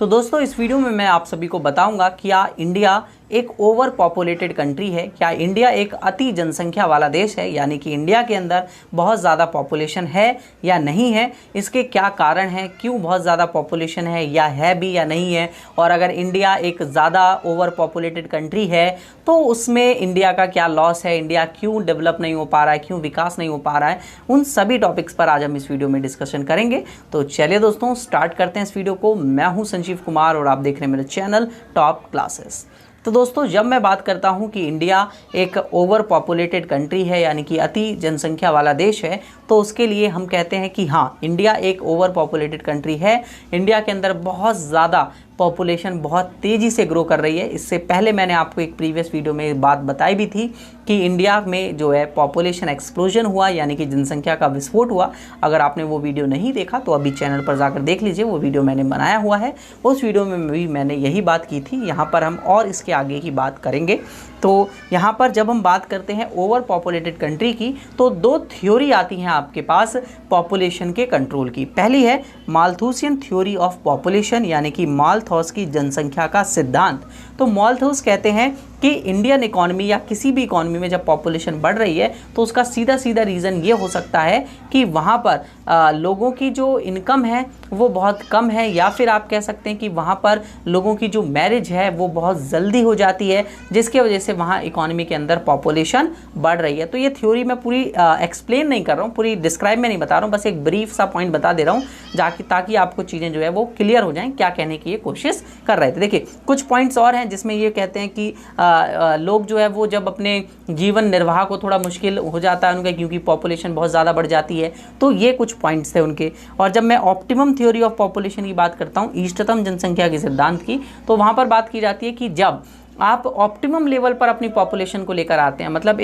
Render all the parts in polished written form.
तो दोस्तों इस वीडियो में मैं आप सभी को बताऊंगा क्या इंडिया एक ओवर पॉपुलेटेड कंट्री है, क्या इंडिया एक अति जनसंख्या वाला देश है, यानी कि इंडिया के अंदर बहुत ज़्यादा पॉपुलेशन है या नहीं है, इसके क्या कारण हैं, क्यों बहुत ज़्यादा पॉपुलेशन है या है भी या नहीं है, और अगर इंडिया एक ज़्यादा ओवर पॉपुलेटेड कंट्री है तो उसमें इंडिया का क्या लॉस है, इंडिया क्यों डेवलप नहीं हो पा रहा है, क्यों विकास नहीं हो पा रहा है, उन सभी टॉपिक्स पर आज हम इस वीडियो में डिस्कशन करेंगे। तो चलिए दोस्तों स्टार्ट करते हैं इस वीडियो को। मैं हूं संजीव कुमार और आप देख रहे हैं मेरे चैनल टॉप क्लासेस। तो दोस्तों जब मैं बात करता हूं कि इंडिया एक ओवर पॉपुलेटेड कंट्री है, यानी कि अति जनसंख्या वाला देश है, तो उसके लिए हम कहते हैं कि हाँ, इंडिया एक ओवर पॉपुलेटेड कंट्री है। इंडिया के अंदर बहुत ज़्यादा पॉपुलेशन बहुत तेज़ी से ग्रो कर रही है। इससे पहले मैंने आपको एक प्रीवियस वीडियो में बात बताई भी थी कि इंडिया में जो है पॉपुलेशन एक्सप्लोजन हुआ, यानी कि जनसंख्या का विस्फोट हुआ। अगर आपने वो वीडियो नहीं देखा तो अभी चैनल पर जाकर देख लीजिए, वो वीडियो मैंने बनाया हुआ है। उस वीडियो में भी मैंने यही बात की थी। यहाँ पर हम और इसके आगे की बात करेंगे। तो यहाँ पर जब हम बात करते हैं ओवर पॉपुलेटेड कंट्री की, तो दो थ्योरी आती हैं आपके पास पॉपुलेशन के कंट्रोल की। पहली है माल्थूसियन थ्योरी ऑफ पॉपुलेशन, यानी कि माल्थस की जनसंख्या का सिद्धांत। तो माल्थस कहते हैं कि इंडियन इकॉनमी या किसी भी इकॉनमी में जब पॉपुलेशन बढ़ रही है तो उसका सीधा सीधा रीज़न ये हो सकता है कि वहाँ पर लोगों की जो इनकम है वो बहुत कम है, या फिर आप कह सकते हैं कि वहाँ पर लोगों की जो मैरिज है वो बहुत जल्दी हो जाती है, जिसके वजह से वहाँ इकॉनमी के अंदर पॉपुलेशन बढ़ रही है। तो ये थ्योरी मैं पूरी एक्सप्लेन नहीं कर रहा हूँ, पूरी डिस्क्राइब में नहीं बता रहा हूँ, बस एक ब्रीफ सा पॉइंट बता दे रहा हूँ ताकि आपको चीज़ें जो है वो क्लियर हो जाएं क्या कहने की ये कोशिश कर रहे थे। देखिए कुछ पॉइंट्स और हैं जिसमें ये कहते हैं कि लोग जो है वो जब अपने जीवन निर्वाह को थोड़ा मुश्किल हो जाता है उनका, क्योंकि पॉपुलेशन बहुत ज़्यादा बढ़ जाती है। तो ये कुछ पॉइंट्स थे उनके। और जब मैं ऑप्टिमम थ्योरी ऑफ पॉपुलेशन की बात करता हूँ, इष्टतम जनसंख्या के सिद्धांत की, तो वहाँ पर बात की जाती है कि जब आप ऑप्टिमम लेवल पर अपनी पॉपुलेशन को लेकर आते हैं, मतलब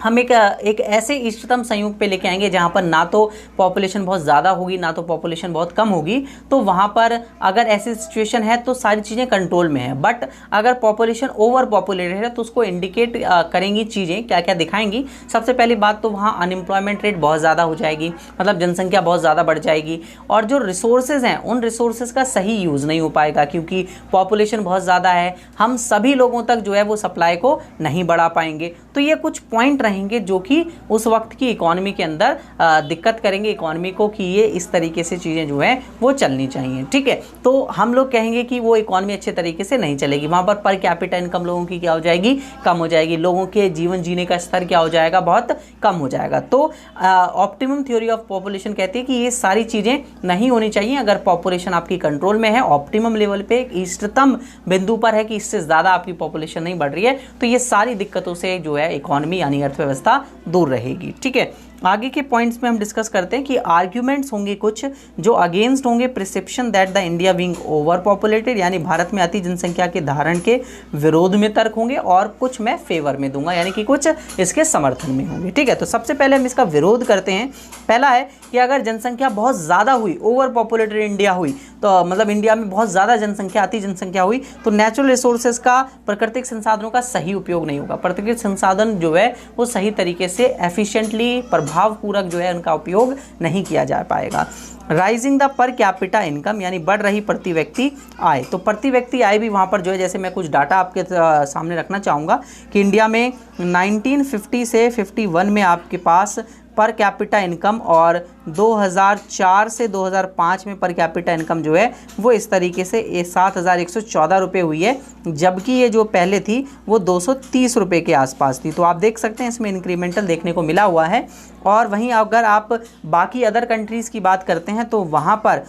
हम एक ऐसे इष्टतम संयुग पे लेके आएंगे जहाँ पर ना तो पॉपुलेशन बहुत ज़्यादा होगी ना तो पॉपुलेशन बहुत कम होगी, तो वहाँ पर अगर ऐसी सिचुएशन है तो सारी चीज़ें कंट्रोल में है। बट अगर पॉपुलेशन ओवर पॉपुलेटेड है तो उसको इंडिकेट करेंगी चीज़ें, क्या क्या दिखाएंगी। सबसे पहली बात तो वहाँ अनएम्प्लॉयमेंट रेट बहुत ज़्यादा हो जाएगी, मतलब जनसंख्या बहुत ज़्यादा बढ़ जाएगी, और जो रिसोर्सेज हैं उन रिसोर्सेज का सही यूज़ नहीं हो पाएगा, क्योंकि पॉपुलेशन बहुत ज़्यादा है, हम सभी लोगों तक जो है वो सप्लाई को नहीं बढ़ा पाएंगे। तो ये कुछ पॉइंट रहेंगे जो कि उस वक्त की इकॉनमी के अंदर दिक्कत करेंगे इकॉनमी को कि ये इस तरीके से चीज़ें जो हैं वो चलनी चाहिए। ठीक है, तो हम लोग कहेंगे कि वो इकॉनमी अच्छे तरीके से नहीं चलेगी, वहाँ पर कैपिटा इनकम लोगों की क्या हो जाएगी, कम हो जाएगी, लोगों के जीवन जीने का स्तर क्या हो जाएगा, बहुत कम हो जाएगा। तो ऑप्टिमम थ्योरी ऑफ पॉपुलेशन कहती है कि ये सारी चीज़ें नहीं होनी चाहिए। अगर पॉपुलेशन आपकी कंट्रोल में है, ऑप्टिमम लेवल पे एक इष्टतम बिंदु पर है कि इससे ज़्यादा आपकी पॉपुलेशन नहीं बढ़ रही है, तो ये सारी दिक्कतों से जो है इकॉनमी यानी अर्थव्यवस्था दूर रहेगी। ठीक है, आगे के पॉइंट्स में हम डिस्कस करते हैं कि आर्ग्यूमेंट्स होंगे कुछ जो अगेंस्ट होंगे perception that the India being over populated, यानी भारत में अति जनसंख्या के धारण के विरोध में तर्क होंगे, और कुछ मैं फेवर में दूंगा, यानी कि कुछ इसके समर्थन में होंगे। ठीक है, तो सबसे पहले हम इसका विरोध करते हैं। पहला है कि अगर जनसंख्या बहुत ज़्यादा हुई, ओवर पॉपुलेटेड इंडिया हुई, तो मतलब इंडिया में बहुत ज़्यादा जनसंख्या, अति जनसंख्या हुई, तो नेचुरल रिसोर्सेज का, प्राकृतिक संसाधनों का सही उपयोग नहीं होगा। प्राकृतिक संसाधन जो है वो सही तरीके से एफिशिएंटली, प्रभावपूर्वक जो है उनका उपयोग नहीं किया जा पाएगा। Rising the per capita income, यानी बढ़ रही प्रति व्यक्ति आय। तो प्रति व्यक्ति आय भी वहाँ पर जो है, जैसे मैं कुछ डाटा आपके सामने रखना चाहूँगा कि इंडिया में 1950 से 51 में आपके पास पर कैपिटा इनकम, और 2004 से 2005 में पर कैपिटा इनकम जो है वो इस तरीके से 7,114 रुपये हुई है, जबकि ये जो पहले थी वो 230 रुपये के आसपास थी। तो आप देख सकते हैं इसमें इंक्रीमेंटल देखने को मिला हुआ है। और वहीं अगर आप बाकी अदर कंट्रीज़ की बात करते हैं तो वहाँ पर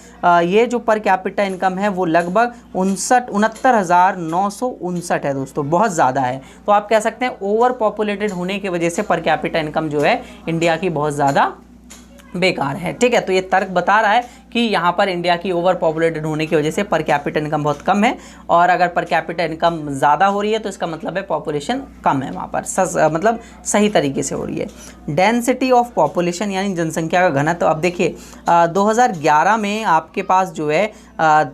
ये जो पर कैपिटा इनकम है वो लगभग 69,959 है दोस्तों, बहुत ज़्यादा है। तो आप कह सकते हैं ओवर पॉपुलेटेड होने की वजह से पर कैपिटा इनकम जो है इंडिया की बहुत ज़्यादा बेकार है। ठीक है, तो ये तर्क बता रहा है कि यहाँ पर इंडिया की ओवर पॉपुलेटेड होने की वजह से पर कैपिटा इनकम बहुत कम है, और अगर पर कैपिटा इनकम ज़्यादा हो रही है तो इसका मतलब है पॉपुलेशन कम है वहाँ पर, मतलब सही तरीके से हो रही है। डेंसिटी ऑफ पॉपुलेशन, यानी जनसंख्या का घनत्व। तो अब देखिए 2011 में आपके पास जो है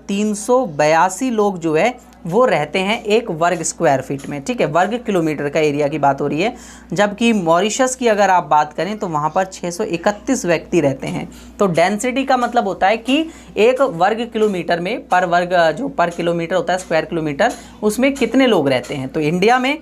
382 लोग जो है वो रहते हैं 1 वर्ग स्क्वायर फीट में, ठीक है, वर्ग किलोमीटर का एरिया की बात हो रही है। जबकि मॉरिशस की अगर आप बात करें तो वहाँ पर 631 व्यक्ति रहते हैं। तो डेंसिटी का मतलब होता है कि 1 वर्ग किलोमीटर में पर किलोमीटर होता है स्क्वायर किलोमीटर, उसमें कितने लोग रहते हैं। तो इंडिया में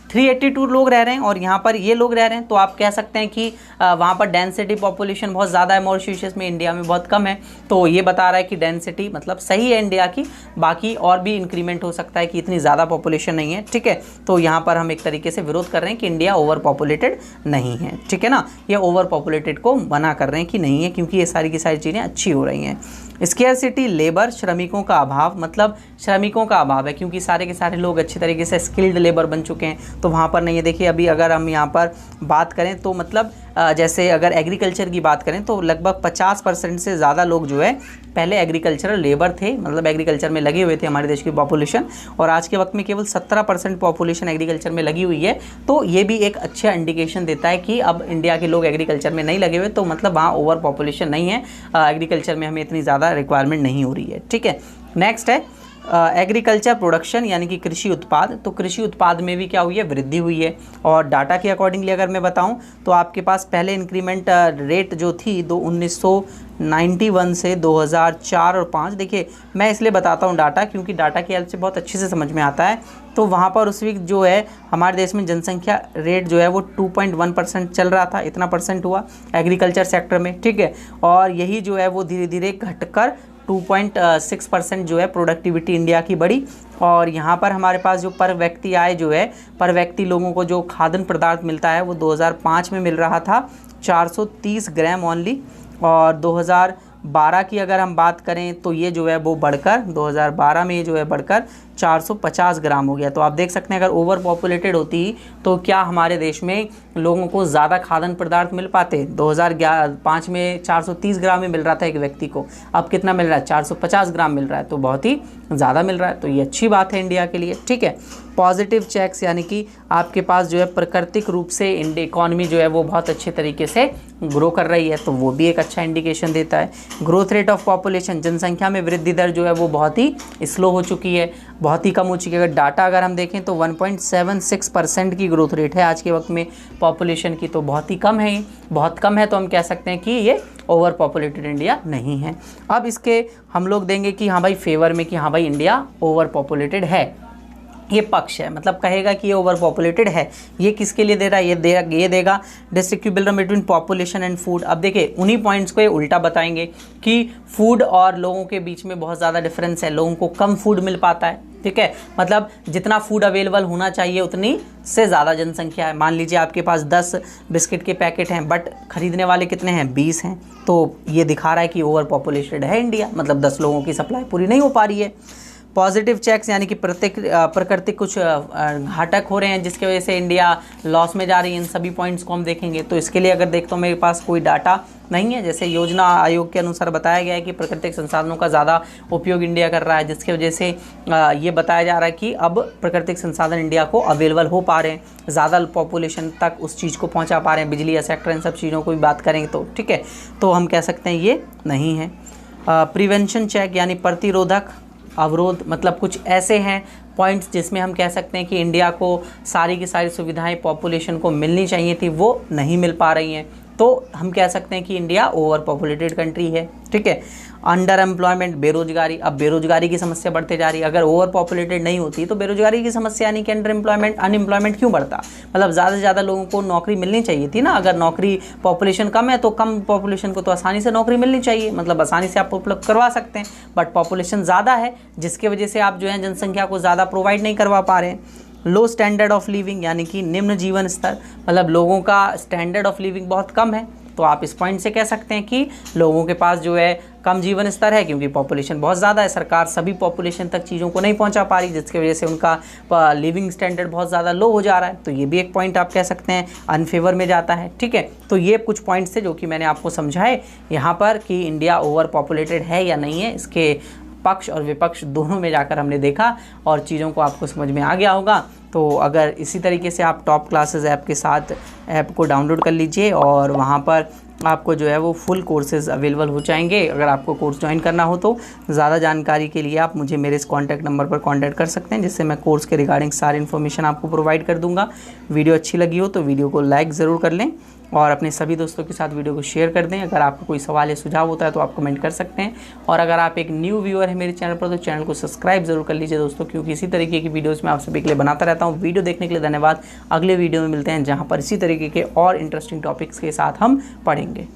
382 लोग रह रहे हैं और यहाँ पर ये लोग रह रहे हैं, तो आप कह सकते हैं कि वहाँ पर डेंसिटी पॉपुलेशन बहुत ज़्यादा है मॉरिशस में, इंडिया में बहुत कम है। तो ये बता रहा है कि डेंसिटी मतलब सही है इंडिया की, बाकी और भी इंक्रीमेंट हो सकता है कि इतनी ज़्यादा पॉपुलेशन नहीं है, ठीक है। तो यहाँ पर हम एक तरीके से विरोध कर रहे हैं कि इंडिया ओवर पॉपुलेटेड नहीं है, ठीक है ना। ये ओवर पॉपुलेटेड को मना कर रहे हैं कि नहीं है, क्योंकि ये सारी की सारी चीज़ें अच्छी हो रही हैं। स्केर्सिटी लेबर, श्रमिकों का अभाव, मतलब श्रमिकों का अभाव है क्योंकि सारे के सारे लोग अच्छी तरीके से स्किल्ड लेबर बन चुके हैं, तो वहाँ पर नहीं है। देखिए अभी अगर हम यहाँ पर बात करें तो मतलब जैसे अगर एग्रीकल्चर की बात करें तो लगभग 50% से ज़्यादा लोग जो है पहले एग्रीकल्चरल लेबर थे, मतलब एग्रीकल्चर में लगे हुए थे हमारे देश की पॉपुलेशन, और आज के वक्त में केवल 17% पॉपुलेशन एग्रीकल्चर में लगी हुई है। तो ये भी एक अच्छा इंडिकेशन देता है कि अब इंडिया के लोग एग्रीकल्चर में नहीं लगे हुए, तो मतलब वहाँ ओवर पॉपुलेशन नहीं है, एग्रीकल्चर में हमें इतनी ज़्यादा रिक्वायरमेंट नहीं हो रही है, ठीक है। नेक्स्ट है एग्रीकल्चर प्रोडक्शन यानी कि कृषि उत्पाद। तो कृषि उत्पाद में भी क्या हुई है, वृद्धि हुई है। और डाटा के अकॉर्डिंगली अगर मैं बताऊं तो आपके पास पहले इंक्रीमेंट रेट जो थी 1991 से 2004 और 5, देखिए मैं इसलिए बताता हूं डाटा क्योंकि डाटा की हेल्प से बहुत अच्छे से समझ में आता है। तो वहाँ पर उस वीक जो है हमारे देश में जनसंख्या रेट जो है वो 2.1% चल रहा था, इतना परसेंट हुआ एग्रीकल्चर सेक्टर में, ठीक है। और यही जो है वो धीरे धीरे घटकर 2.6% जो है प्रोडक्टिविटी इंडिया की बढ़ी। और यहाँ पर हमारे पास जो पर व्यक्ति आय जो है, पर व्यक्ति लोगों को जो खाद्य पदार्थ मिलता है वो 2005 में मिल रहा था 430 ग्राम ओनली, और 2012 की अगर हम बात करें तो ये जो है वो बढ़कर 2012 में ये जो है बढ़कर 450 ग्राम हो गया। तो आप देख सकते हैं अगर ओवर पॉपुलेटेड होती तो क्या हमारे देश में लोगों को ज़्यादा खाद्य पदार्थ मिल पाते। 2005 में 430 ग्राम ही मिल रहा था एक व्यक्ति को, अब कितना मिल रहा है, 450 ग्राम मिल रहा है, तो बहुत ही ज़्यादा मिल रहा है। तो ये अच्छी बात है इंडिया के लिए, ठीक है। पॉजिटिव चेक्स यानी कि आपके पास जो है प्राकृतिक रूप से इंडिया इकॉनमी जो है वो बहुत अच्छे तरीके से ग्रो कर रही है, तो वो भी एक अच्छा इंडिकेशन देता है। ग्रोथ रेट ऑफ पॉपुलेशन, जनसंख्या में वृद्धि दर जो है वो बहुत ही स्लो हो चुकी है, बहुत ही कम हो चुकी है। अगर डाटा अगर हम देखें तो 1.76% की ग्रोथ रेट है आज के वक्त में पॉपुलेशन की, तो बहुत ही कम है, बहुत कम है। तो हम कह सकते हैं कि ये ओवर पॉपुलेटेड इंडिया नहीं है। अब इसके हम लोग देंगे कि हाँ भाई फेवर में कि हाँ भाई इंडिया ओवर पॉपुलेटेड है, ये पक्ष है, मतलब कहेगा कि ये ओवर पॉपुलेटेड है। ये किसके लिए दे रहा है, ये देगा disequilibrium between population and food. अब देखिए उन्हीं पॉइंट्स को ये उल्टा बताएंगे कि फूड और लोगों के बीच में बहुत ज़्यादा डिफरेंस है, लोगों को कम फूड मिल पाता है, ठीक है। मतलब जितना फूड अवेलेबल होना चाहिए उतनी से ज़्यादा जनसंख्या है। मान लीजिए आपके पास 10 बिस्किट के पैकेट हैं बट खरीदने वाले कितने हैं, 20 हैं, तो ये दिखा रहा है कि ओवर पॉपुलेटेड है इंडिया, मतलब 10 लोगों की सप्लाई पूरी नहीं हो पा रही है। पॉजिटिव चेक्स यानी कि प्राकृतिक कुछ घातक हो रहे हैं जिसकी वजह से इंडिया लॉस में जा रही है, इन सभी पॉइंट्स को हम देखेंगे। तो इसके लिए अगर देखता हूँ मेरे पास कोई डाटा नहीं है, जैसे योजना आयोग के अनुसार बताया गया है कि प्राकृतिक संसाधनों का ज़्यादा उपयोग इंडिया कर रहा है, जिसकी वजह से ये बताया जा रहा है कि अब प्राकृतिक संसाधन इंडिया को अवेलेबल हो पा रहे हैं, ज़्यादा पॉपुलेशन तक उस चीज़ को पहुँचा पा रहे हैं, बिजली या सेक्टर इन सब चीज़ों को भी बात करेंगे तो, ठीक है। तो हम कह सकते हैं ये नहीं है। प्रिवेंशन चेक यानी प्रतिरोधक अवरोध, मतलब कुछ ऐसे हैं पॉइंट्स जिसमें हम कह सकते हैं कि इंडिया को सारी की सारी सुविधाएं पॉपुलेशन को मिलनी चाहिए थी, वो नहीं मिल पा रही हैं, तो हम कह सकते हैं कि इंडिया ओवर पॉपुलेटेड कंट्री है, ठीक है। अंडर एम्प्लॉयमेंट, बेरोजगारी, अब बेरोजगारी की समस्या बढ़ते जा रही है। अगर ओवर पॉपुलेटेड नहीं होती तो बेरोजगारी की समस्या यानी कि अंडर एम्प्लॉयमेंट, अनएम्प्लॉयमेंट क्यों बढ़ता, मतलब ज़्यादा से ज़्यादा लोगों को नौकरी मिलनी चाहिए थी ना। अगर नौकरी पॉपुलेशन कम है तो कम पॉपुलेशन को तो आसानी से नौकरी मिलनी चाहिए, मतलब आसानी से आप उपलब्ध करवा सकते हैं, बट पॉपुलेशन ज़्यादा है जिसकी वजह से आप जो है जनसंख्या को ज़्यादा प्रोवाइड नहीं करवा पा रहे हैं। लो स्टैंडर्ड ऑफ लिविंग यानी कि निम्न जीवन स्तर, मतलब लोगों का स्टैंडर्ड ऑफ लिविंग बहुत कम है, तो आप इस पॉइंट से कह सकते हैं कि लोगों के पास जो है कम जीवन स्तर है क्योंकि पॉपुलेशन बहुत ज़्यादा है, सरकार सभी पॉपुलेशन तक चीज़ों को नहीं पहुंचा पा रही, जिसकी वजह से उनका लिविंग स्टैंडर्ड बहुत ज़्यादा लो हो जा रहा है। तो ये भी एक पॉइंट आप कह सकते हैं अनफेवर में जाता है, ठीक है। तो ये कुछ पॉइंट्स थे जो कि मैंने आपको समझाए यहाँ पर कि इंडिया ओवर पॉपुलेटेड है या नहीं है, इसके पक्ष और विपक्ष दोनों में जाकर हमने देखा और चीज़ों को आपको समझ में आ गया होगा। तो अगर इसी तरीके से आप टॉप क्लासेस ऐप के साथ ऐप को डाउनलोड कर लीजिए और वहाँ पर आपको जो है वो फुल कोर्सेज़ अवेलेबल हो जाएंगे। अगर आपको कोर्स ज्वाइन करना हो तो ज़्यादा जानकारी के लिए आप मुझे मेरे इस कॉन्टैक्ट नंबर पर कॉन्टैक्ट कर सकते हैं, जिससे मैं कोर्स के रिगार्डिंग सारी इन्फॉर्मेशन आपको प्रोवाइड कर दूंगा। वीडियो अच्छी लगी हो तो वीडियो को लाइक ज़रूर कर लें और अपने सभी दोस्तों के साथ वीडियो को शेयर कर दें। अगर आपको कोई सवाल या सुझाव होता है तो आप कमेंट कर सकते हैं। और अगर आप एक न्यू व्यूअर है मेरे चैनल पर तो चैनल को सब्सक्राइब जरूर कर लीजिए दोस्तों, क्योंकि इसी तरीके की वीडियोस मैं आप सभी के लिए बनाता रहता हूँ। वीडियो देखने के लिए धन्यवाद। अगले वीडियो में मिलते हैं जहाँ पर इसी तरीके के और इंटरेस्टिंग टॉपिक्स के साथ हम पढ़ेंगे।